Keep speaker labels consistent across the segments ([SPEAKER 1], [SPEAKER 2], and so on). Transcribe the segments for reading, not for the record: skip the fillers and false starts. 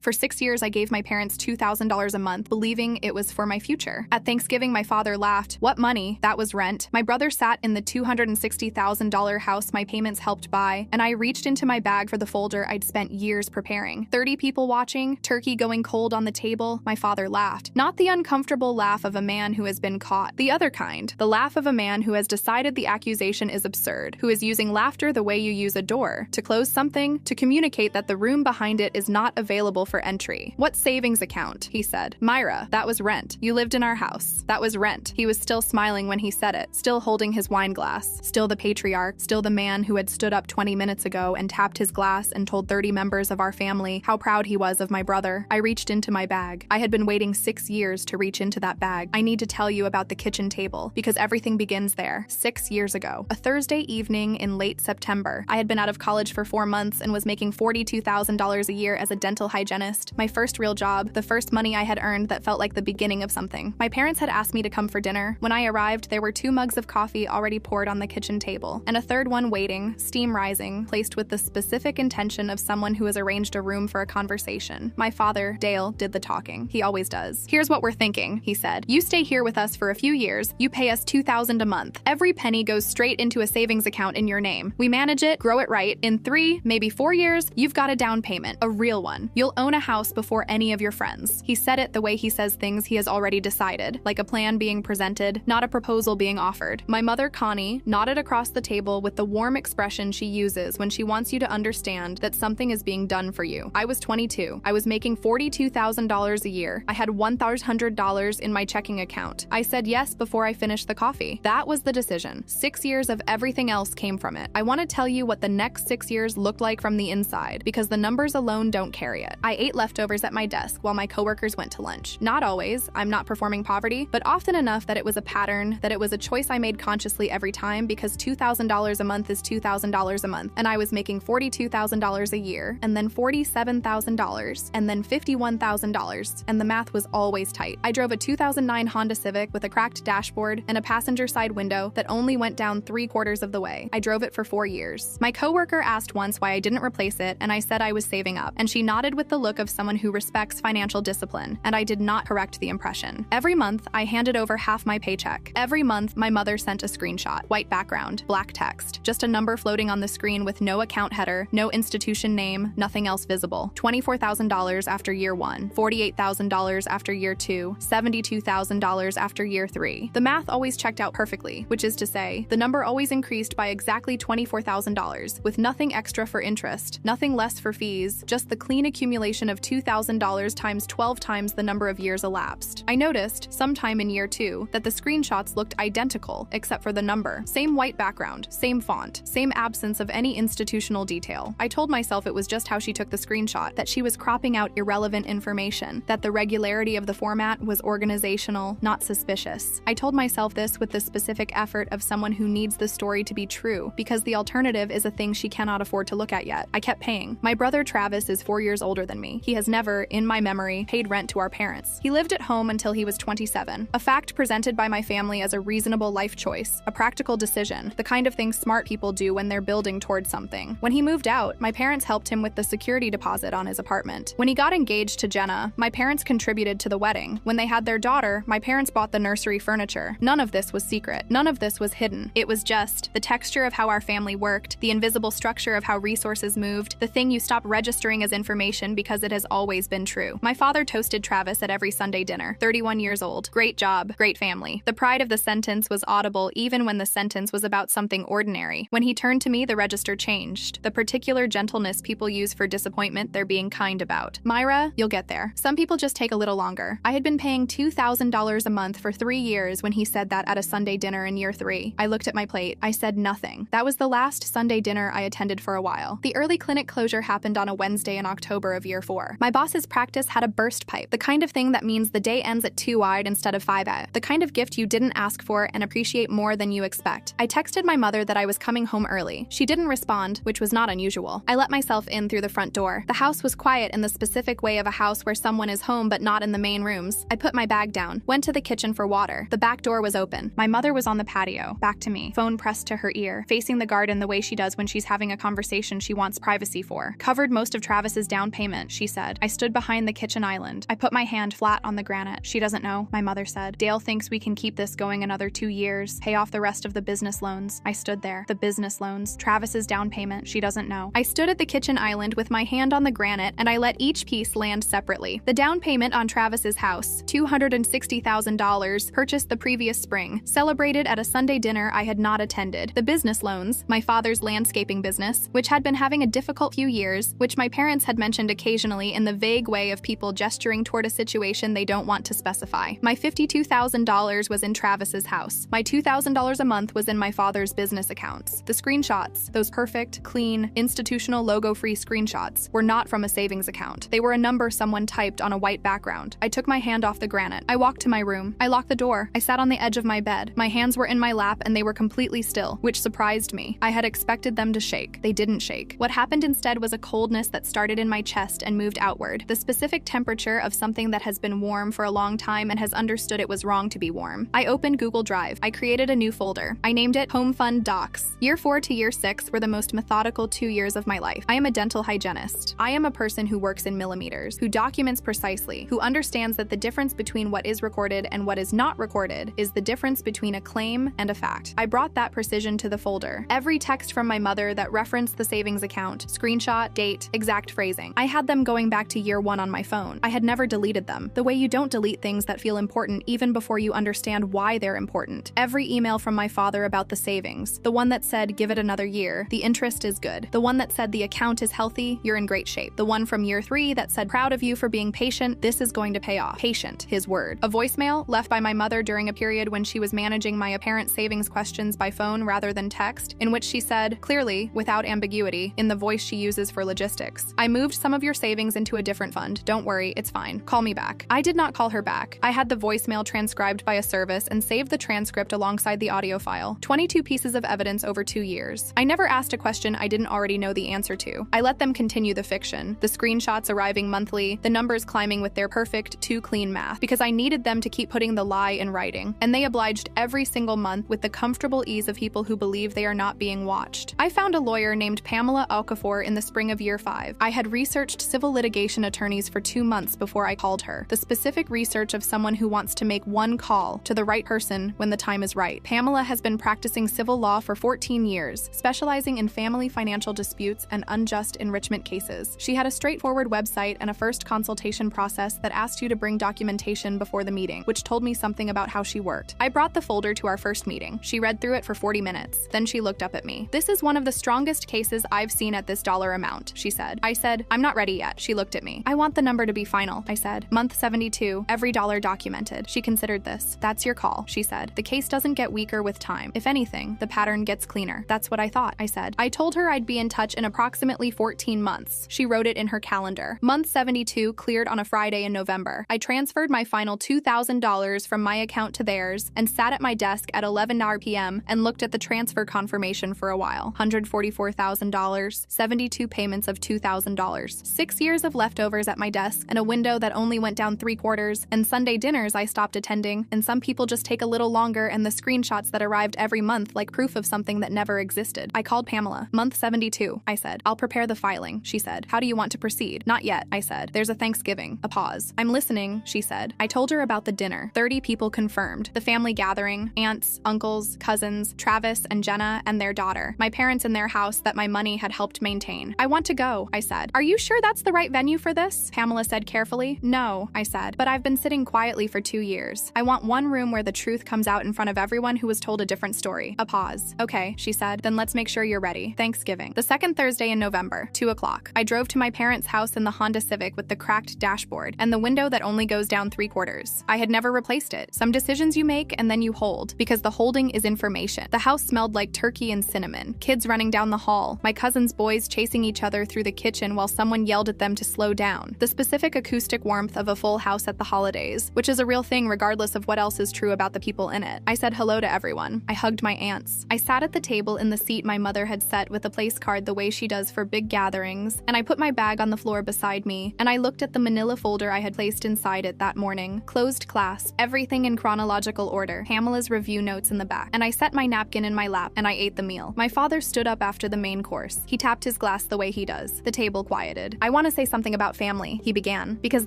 [SPEAKER 1] For 6 years, I gave my parents $2,000 a month, believing it was for my future. At Thanksgiving, my father laughed. What money? That was rent. My brother sat in the $260,000 house my payments helped buy, and I reached into my bag for the folder I'd spent years preparing. 30 people watching, turkey going cold on the table, my father laughed. Not the uncomfortable laugh of a man who has been caught. The other kind. The laugh of a man who has decided the accusation is absurd, who is using laughter the way you use a door, to close something, to communicate that the room behind it is not available for entry. What savings account? He said. Myra, that was rent. You lived in our house. That was rent. He was still smiling when he said it, still holding his wine glass, still the patriarch, still the man who had stood up 20 minutes ago and tapped his glass and told 30 members of our family how proud he was of my brother. I reached into my bag. I had been waiting 6 years to reach into that bag. I need to tell you about the kitchen table, because everything begins there. 6 years ago. A Thursday evening in late September. I had been out of college for 4 months and was making $42,000 a year as a dental hygienist. My first real job, the first money I had earned that felt like the beginning of something. My parents had asked me to come for dinner. When I arrived, there were 2 mugs of coffee already poured on the kitchen table, and a third one waiting, steam rising, placed with the specific intention of someone who has arranged a room for a conversation. My father, Dale, did the talking. He always does. Here's what we're thinking, he said. You stay here with us for a few years. You pay us $2,000 a month. Every penny goes straight into a savings account in your name. We manage it, grow it right. In 3, maybe 4 years, you've got a down payment, a real one. You'll own a house before any of your friends. He said it the way he says things he has already decided, like a plan being presented, not a proposal being offered. My mother, Connie, nodded across the table with the warm expression she uses when she wants you to understand that something is being done for you. I was 22. I was making $42,000 a year. I had $1,100 in my checking account. I said yes before I finished the coffee. That was the decision. 6 years of everything else came from it. I want to tell you what the next 6 years looked like from the inside, because the numbers alone don't carry it. I ate leftovers at my desk while my coworkers went to lunch. Not always. I'm not performing poverty, but often enough that it was a pattern, that it was a choice I made consciously every time, because $2,000 a month is $2,000 a month, and I was making $42,000 a year, and then $47,000, and then $51,000, and the math was always tight. I drove a 2009 Honda Civic with a cracked dashboard and a passenger side window that only went down 3/4 of the way. I drove it for 4 years. My coworker asked once why I didn't replace it, and I said I was saving up, and she nodded with the look of someone who respects financial discipline, and I did not correct the impression. Every month, I handed over half my paycheck. Every month, my mother sent a screenshot. White background, black text, just a number floating on the screen with no account header, no institution name, nothing else visible. $24,000 after year 1, $48,000 after year 2, $72,000 after year 3. The math always checked out perfectly, which is to say, the number always increased by exactly $24,000, with nothing extra for interest, nothing less for fees, just the clean accumulation of $2,000 times 12 times the number of years elapsed. I noticed, sometime in year 2, that the screenshots looked identical, except for the number. Same white background, same font, same absence of any institutional detail. I told myself it was just how she took the screenshot, that she was cropping out irrelevant information, that the regularity of the format was organizational, not suspicious. I told myself this with the specific effort of someone who needs the story to be true, because the alternative is a thing she cannot afford to look at yet. I kept paying. My brother Travis is 4 years older than me. He has never, in my memory, paid rent to our parents. He lived at home until he was 27, a fact presented by my family as a reasonable life choice, a practical decision, the kind of thing smart people do when they're building towards something. When he moved out, my parents helped him with the security deposit on his apartment. When he got engaged to Jenna, my parents contributed to the wedding. When they had their daughter, my parents bought the nursery furniture. None of this was secret. None of this was hidden. It was just the texture of how our family worked, the invisible structure of how resources moved, the thing you stop registering as information because it has always been true. My father toasted Travis at every Sunday dinner. 31 years old. Great job. Great family. The pride of the sentence was audible even when the sentence was about something ordinary. When he turned to me, the register changed. The particular gentleness people use for disappointment they're being kind about. Myra, you'll get there. Some people just take a little longer. I had been paying $2,000 a month for 3 years when he said that at a Sunday dinner in year 3. I looked at my plate. I said nothing. That was the last Sunday dinner I attended for a while. The early clinic closure happened on a Wednesday in October of year 4. My boss's practice had a burst pipe, the kind of thing that means the day ends at 2 wide instead of 5 out, the kind of gift you didn't ask for and appreciate more than you expect. I texted my mother that I was coming home early. She didn't respond, which was not unusual. I let myself in through the front door. The house was quiet in the specific way of a house where someone is home but not in the main rooms. I put my bag down, went to the kitchen for water. The back door was open. My mother was on the patio, back to me, phone pressed to her ear, facing the garden the way she does when she's having a conversation she wants privacy for. Covered most of Travis's down payment. she said. I stood behind the kitchen island. I put my hand flat on the granite. She doesn't know, my mother said. Dale thinks we can keep this going another 2 years, pay off the rest of the business loans. I stood there. The business loans. Travis's down payment. She doesn't know. I stood at the kitchen island with my hand on the granite, and I let each piece land separately. The down payment on Travis's house, $260,000, purchased the previous spring, celebrated at a Sunday dinner I had not attended. The business loans, my father's landscaping business, which had been having a difficult few years, which my parents had mentioned occasionally in the vague way of people gesturing toward a situation they don't want to specify. My $52,000 was in Travis's house. My $2,000 a month was in my father's business accounts. The screenshots, those perfect, clean, institutional logo-free screenshots, were not from a savings account. They were a number someone typed on a white background. I took my hand off the granite. I walked to my room. I locked the door. I sat on the edge of my bed. My hands were in my lap and they were completely still, which surprised me. I had expected them to shake. They didn't shake. What happened instead was a coldness that started in my chest and moved outward, the specific temperature of something that has been warm for a long time and has understood it was wrong to be warm. I opened Google Drive. I created a new folder. I named it Home Fund Docs. Year 4 to year 6 were the most methodical 2 years of my life. I am a dental hygienist. I am a person who works in millimeters, who documents precisely, who understands that the difference between what is recorded and what is not recorded is the difference between a claim and a fact. I brought that precision to the folder. Every text from my mother that referenced the savings account, screenshot, date, exact phrasing. I had them going back to year 1 on my phone. I had never deleted them, the way you don't delete things that feel important even before you understand why they're important. Every email from my father about the savings, the one that said give it another year, the interest is good, the one that said the account is healthy, you're in great shape, the one from year 3 that said proud of you for being patient, this is going to pay off. Patient, his word. A voicemail left by my mother during a period when she was managing my apparent savings questions by phone rather than text, in which she said, clearly, without ambiguity, in the voice she uses for logistics, I moved some of your savings into a different fund. Don't worry, it's fine. Call me back. I did not call her back. I had the voicemail transcribed by a service and saved the transcript alongside the audio file. 22 pieces of evidence over 2 years. I never asked a question I didn't already know the answer to. I let them continue the fiction, the screenshots arriving monthly, the numbers climbing with their perfect, too clean math, because I needed them to keep putting the lie in writing, and they obliged every single month with the comfortable ease of people who believe they are not being watched. I found a lawyer named Pamela Okafor in the spring of year 5. I had researched civil litigation attorneys for 2 months before I called her, the specific research of someone who wants to make one call to the right person when the time is right. Pamela has been practicing civil law for 14 years, specializing in family financial disputes and unjust enrichment cases. She had a straightforward website and a first consultation process that asked you to bring documentation before the meeting, which told me something about how she worked. I brought the folder to our first meeting. She read through it for 40 minutes. Then she looked up at me. This is one of the strongest cases I've seen at this dollar amount, she said. I said, I'm not ready yet. She looked at me. I want the number to be final, I said. Month 72, every dollar documented. She considered this. That's your call, she said. The case doesn't get weaker with time. If anything, the pattern gets cleaner. That's what I thought, I said. I told her I'd be in touch in approximately 14 months. She wrote it in her calendar. Month 72 cleared on a Friday in November. I transferred my final $2,000 from my account to theirs and sat at my desk at 11 p.m. and looked at the transfer confirmation for a while. $144,000, 72 payments of $2,000, 6 years of leftovers at my desk, and a window that only went down 3/4, and Sunday dinners I stopped attending, and some people just take a little longer, and the screenshots that arrived every month like proof of something that never existed. I called Pamela. Month 72, I said. I'll prepare the filing, she said. How do you want to proceed? Not yet, I said. There's a Thanksgiving. A pause. I'm listening, she said. I told her about the dinner. 30 people confirmed. The family gathering, aunts, uncles, cousins, Travis and Jenna and their daughter. My parents in their house that my money had helped maintain. I want to go, I said. Are you sure that's the right venue for this? Pamela said carefully. No, I said, but I've been sitting quietly for 2 years. I want one room where the truth comes out in front of everyone who was told a different story. A pause. Okay, she said, then let's make sure you're ready. Thanksgiving. The second Thursday in November, 2 o'clock. I drove to my parents' house in the Honda Civic with the cracked dashboard and the window that only goes down 3/4. I had never replaced it. Some decisions you make and then you hold, because the holding is information. The house smelled like turkey and cinnamon, kids running down the hall, my cousin's boys chasing each other through the kitchen while someone yelled at them to slow down. The specific acoustic warmth of a full house at the holidays, which is a real thing regardless of what else is true about the people in it. I said hello to everyone. I hugged my aunts. I sat at the table in the seat my mother had set with a place card the way she does for big gatherings, and I put my bag on the floor beside me, and I looked at the manila folder I had placed inside it that morning. Closed clasp, everything in chronological order, Pamela's review notes in the back, and I set my napkin in my lap and I ate the meal. My father stood up after the main course. He tapped his glass the way he does. The table quieted. I want want to say something about family," he began, "because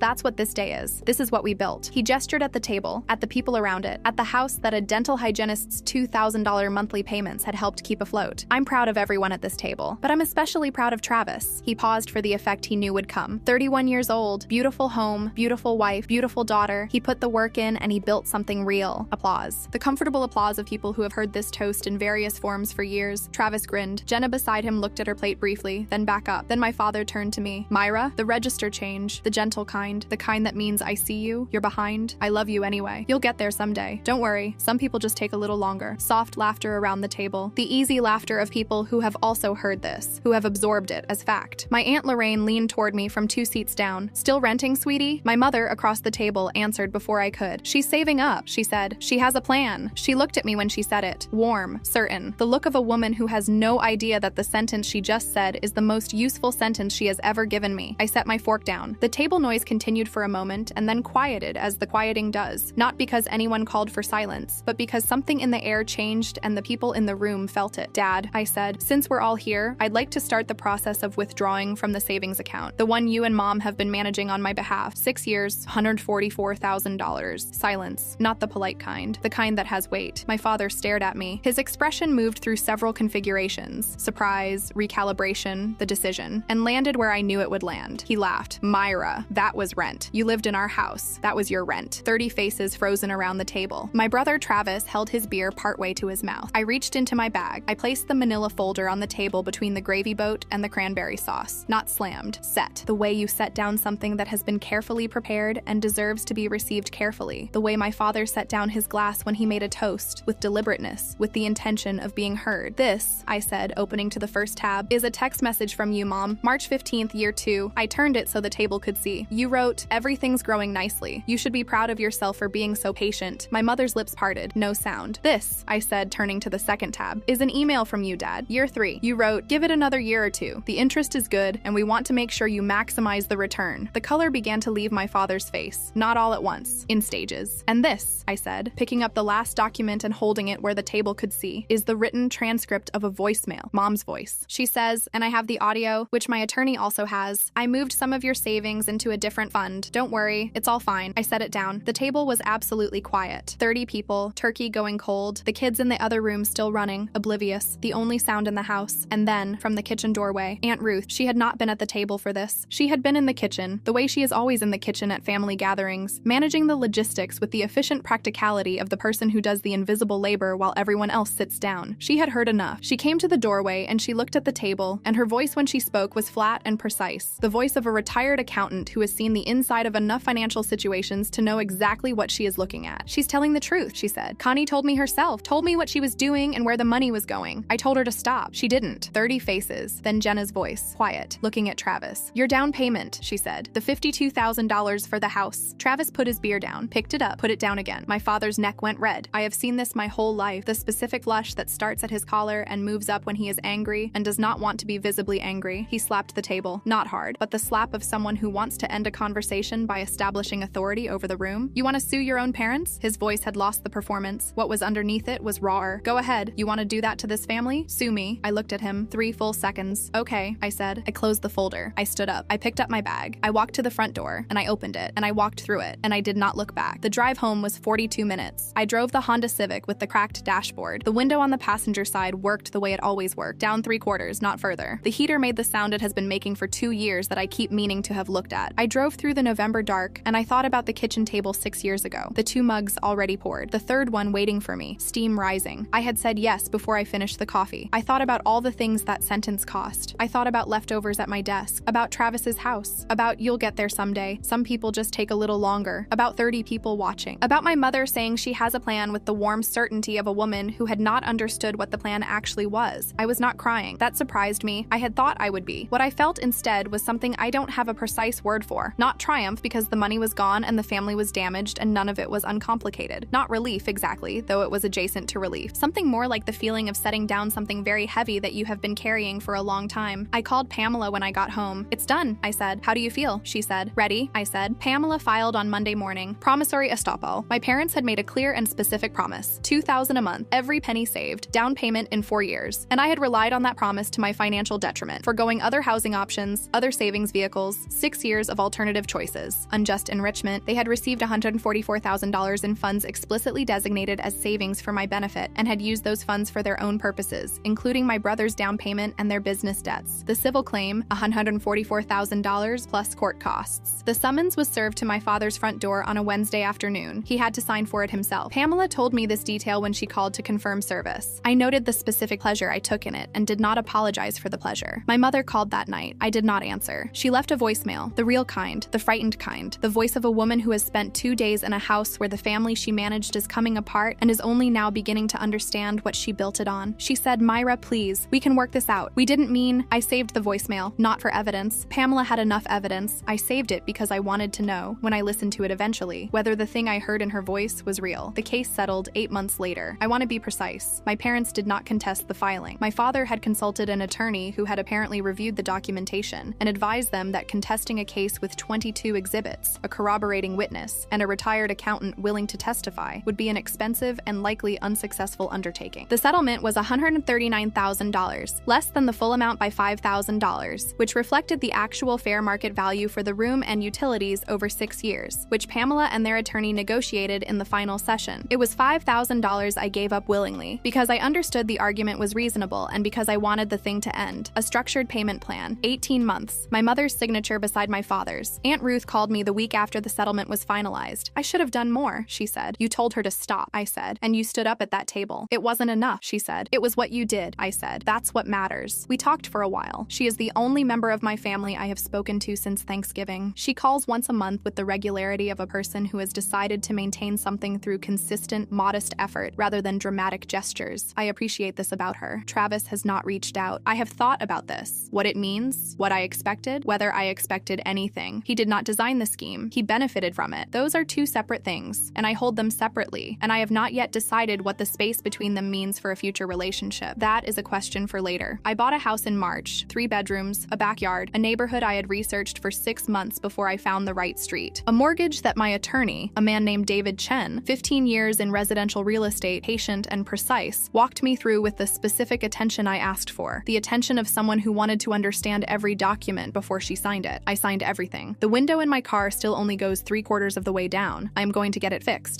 [SPEAKER 1] that's what this day is. This is what we built." He gestured at the table, at the people around it, at the house that a dental hygienist's $2,000 monthly payments had helped keep afloat. "I'm proud of everyone at this table, but I'm especially proud of Travis." He paused for the effect he knew would come. 31 years old, beautiful home, beautiful wife, beautiful daughter. He put the work in and he built something real. Applause. The comfortable applause of people who have heard this toast in various forms for years. Travis grinned. Jenna beside him looked at her plate briefly, then back up. Then my father turned to me. "Myra, the register change, the gentle kind, the kind that means I see you, you're behind, I love you anyway. You'll get there someday. Don't worry, some people just take a little longer." Soft laughter around the table. The easy laughter of people who have also heard this, who have absorbed it as fact. My Aunt Lorraine leaned toward me from 2 seats down. "Still renting, sweetie?" My mother, across the table, answered before I could. "She's saving up," she said. "She has a plan." She looked at me when she said it. Warm, certain. The look of a woman who has no idea that the sentence she just said is the most useful sentence she has ever given me. I set my fork down. The table noise continued for a moment and then quieted as the quieting does. Not because anyone called for silence, but because something in the air changed and the people in the room felt it. "Dad," I said, "since we're all here, I'd like to start the process of withdrawing from the savings account. The one you and Mom have been managing on my behalf. 6 years, $144,000. Silence. Not the polite kind. The kind that has weight. My father stared at me. His expression moved through several configurations. Surprise, recalibration, the decision, and landed where I knew it would land. He laughed. "Myra, that was rent. You lived in our house. That was your rent." 30 faces frozen around the table. My brother Travis held his beer partway to his mouth. I reached into my bag. I placed the manila folder on the table between the gravy boat and the cranberry sauce. Not slammed. Set. The way you set down something that has been carefully prepared and deserves to be received carefully. The way my father set down his glass when he made a toast, with deliberateness, with the intention of being heard. "This," I said, opening to the first tab, "is a text message from you, Mom. March 15th, year 2. I turned it so the table could see. You wrote, 'Everything's growing nicely. You should be proud of yourself for being so patient.'" My mother's lips parted. No sound. "This," I said, turning to the second tab, "is an email from you, Dad. Year 3. You wrote, 'Give it another year or 2. The interest is good, and we want to make sure you maximize the return.'" The color began to leave my father's face. Not all at once. In stages. "And this," I said, picking up the last document and holding it where the table could see, "is the written transcript of a voicemail. Mom's voice. She says, and I have the audio, which my attorney also has, 'I moved some of your savings into a different fund. Don't worry, it's all fine.'" I set it down. The table was absolutely quiet. 30 people, turkey going cold, the kids in the other room still running, oblivious, the only sound in the house. And then, from the kitchen doorway, Aunt Ruth. She had not been at the table for this. She had been in the kitchen, the way she is always in the kitchen at family gatherings, managing the logistics with the efficient practicality of the person who does the invisible labor while everyone else sits down. She had heard enough. She came to the doorway and she looked at the table, and her voice when she spoke was flat and precise. The voice of a retired accountant who has seen the inside of enough financial situations to know exactly what she is looking at. "She's telling the truth," she said. "Connie told me herself, told me what she was doing and where the money was going. I told her to stop. She didn't." 30 faces. Then Jenna's voice, quiet, looking at Travis. "Your down payment," she said. "The $52,000 for the house." Travis put his beer down, picked it up, put it down again. My father's neck went red. I have seen this my whole life. The specific flush that starts at his collar and moves up when he is angry and does not want to be visibly angry. He slapped the table. Not hard, but the slap of someone who wants to end a conversation by establishing authority over the room. "You want to sue your own parents?" His voice had lost the performance. What was underneath it was rawer. "Go ahead. You want to do that to this family? Sue me." I looked at him. 3 full seconds. "Okay," I said. I closed the folder. I stood up. I picked up my bag. I walked to the front door, and I opened it, and I walked through it, and I did not look back. The drive home was 42 minutes. I drove the Honda Civic with the cracked dashboard. The window on the passenger side worked the way it always worked, down 3/4, not further. The heater made the sound it has been making for 2 years that I keep meaning to have looked at. I drove through the November dark, and I thought about the kitchen table 6 years ago. The 2 mugs already poured. The 3rd one waiting for me, steam rising. I had said yes before I finished the coffee. I thought about all the things that sentence cost. I thought about leftovers at my desk, about Travis's house, about "you'll get there someday. Some people just take a little longer," about 30 people watching, about my mother saying she has a plan with the warm certainty of a woman who had not understood what the plan actually was. I was not crying. That surprised me. I had thought I would be. What I felt instead was something I don't have a precise word for. Not triumph because the money was gone and the family was damaged and none of it was uncomplicated. Not relief exactly, though it was adjacent to relief. Something more like the feeling of setting down something very heavy that you have been carrying for a long time. I called Pamela when I got home. "It's done," I said. "How do you feel?" She said. "Ready," I said. Pamela filed on Monday morning. Promissory estoppel. My parents had made a clear and specific promise. $2,000 a month, every penny saved, down payment in 4 years. And I had relied on that promise to my financial detriment, foregoing other housing options, other other savings vehicles, 6 years of alternative choices. Unjust enrichment, they had received $144,000 in funds explicitly designated as savings for my benefit and had used those funds for their own purposes, including my brother's down payment and their business debts. The civil claim, $144,000 plus court costs. The summons was served to my father's front door on a Wednesday afternoon. He had to sign for it himself. Pamela told me this detail when she called to confirm service. I noted the specific pleasure I took in it and did not apologize for the pleasure. My mother called that night. I did not answer. She left a voicemail, the real kind, the frightened kind, the voice of a woman who has spent 2 days in a house where the family she managed is coming apart and is only now beginning to understand what she built it on. She said, "Myra, please, we can work this out. We didn't mean..." I saved the voicemail, not for evidence. Pamela had enough evidence. I saved it because I wanted to know, when I listened to it eventually, whether the thing I heard in her voice was real. The case settled 8 months later. I want to be precise. My parents did not contest the filing. My father had consulted an attorney who had apparently reviewed the documentation and advised them that contesting a case with 22 exhibits, a corroborating witness, and a retired accountant willing to testify would be an expensive and likely unsuccessful undertaking. The settlement was $139,000, less than the full amount by $5,000, which reflected the actual fair market value for the room and utilities over 6 years, which Pamela and their attorney negotiated in the final session. It was $5,000 I gave up willingly, because I understood the argument was reasonable and because I wanted the thing to end. A structured payment plan, 18 months, my mother's signature beside my father's. Aunt Ruth called me the week after the settlement was finalized. "I should have done more," she said. "You told her to stop," I said, "and you stood up at that table." "It wasn't enough," she said. "It was what you did," I said. "That's what matters." We talked for a while. She is the only member of my family I have spoken to since Thanksgiving. She calls once a month with the regularity of a person who has decided to maintain something through consistent, modest effort rather than dramatic gestures. I appreciate this about her. Travis has not reached out. I have thought about this. What it means, what I expected, whether I expected anything. He did not design the scheme. He benefited from it. Those are two separate things, and I hold them separately, and I have not yet decided what the space between them means for a future relationship. That is a question for later. I bought a house in March, 3 bedrooms, a backyard, a neighborhood I had researched for 6 months before I found the right street. A mortgage that my attorney, a man named David Chen, 15 years in residential real estate, patient and precise, walked me through with the specific attention I asked for. The attention of someone who wanted to understand every document before she signed it. I signed everything. The window in my car still only goes 3/4 of the way down. I am going to get it fixed.